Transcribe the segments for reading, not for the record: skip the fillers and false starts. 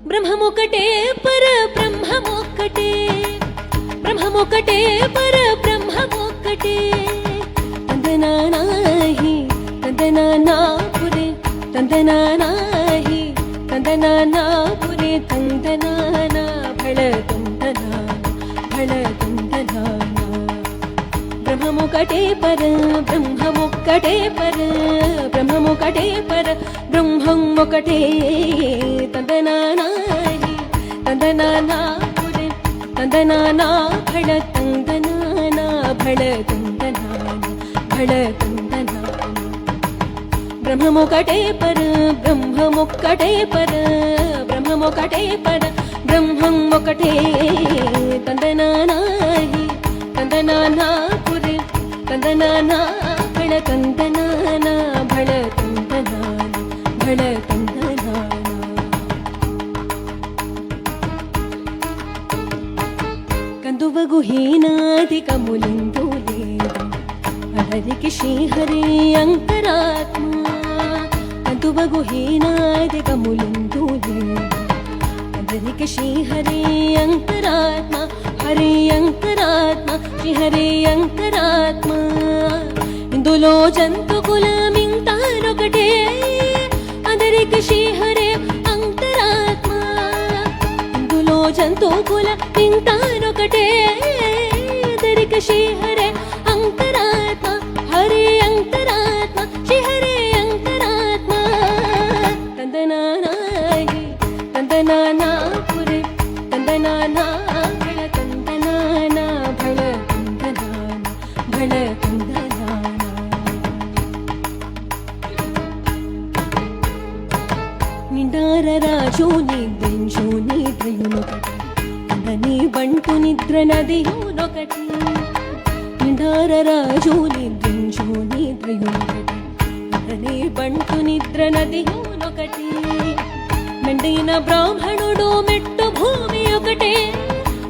బ్రహ్మమొకటే పర బ్రహ్మమొకటే, బ్రహ్మమొకటే పర బ్రహ్మమొకటే. తందనానాహి తందనానాపురే, తందనానాహి తందనానాపురే, తందనానా భళ తందనానా భళ తందనానా. బ్రహ్మమొకటే పర బ్రహ్మమొక్కటే పర, బ్రహ్మమొకటే పర బ్రహ్మం ఒకటే. తందనానాహి తందనానాపురే, తందనానా భళ తందనానా భళ తందనానా భళ తందనానా. బ్రహ్మమొకటే పర బ్రహ్మమొక్కటే పర, బ్రహ్మమొకటే పర బ్రహ్మం ఒకటే. తందనానాహి తందనానాపురే, తందనానా భళ తందనానా భళ తందనానా భళ తందనానా. కందువగు హీనాధికములిందు లేదు హరికి శ్రీహరి అంతరాత్మ. కందువగు హీనాధికములిందు లేదు హరికి శ్రీహరి అంతరాత్మ, హరి అంతరాత్మ శ్రీహరి అంతరాత్మ. ఇందులో జంతు కులమింతానొకటే, అందరికి శ్రీహరి అంతరాత్మ. ఇందులో జంతు కులమింతానొకటే, అందరికి శ్రీహరి అంతరాత్మ, హరి అంతరాత్మ శ్రీహరి అంతరాత్మ. తందనానాహి తందనానాపురే, తందనానా భళ తందనానా భళ తందనానా భళ తందనానా. నిండార రాజు నిద్రించు నిద్రయునొకటి, అందని బంటు నిద్ర నదియునొకటి. నిండార రాజు నిద్రించు నిద్రయునొకటి, అందని బంటు నిద్ర నదియునొకటి. మెండైన బ్రాహ్మణుడు మెట్టు భూమి ఒకటే,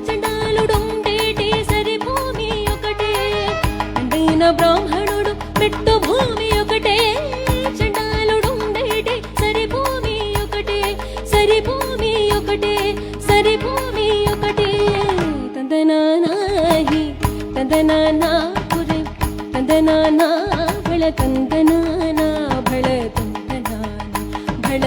చండాలుడుండేటి సరి భూమి ఒకటే. మెండైన బ్రాహ్మణుడు మెట్టు భూమి ఒకటే, చండాలుడుండేటి సరి భూమి ఒకటే, సరి భూమి ఒకటే, సరి భూమి ఒకటే. తందనానాహి తందనానాపురే, తందనానా భళ తందనానా భళ తందనానా భళ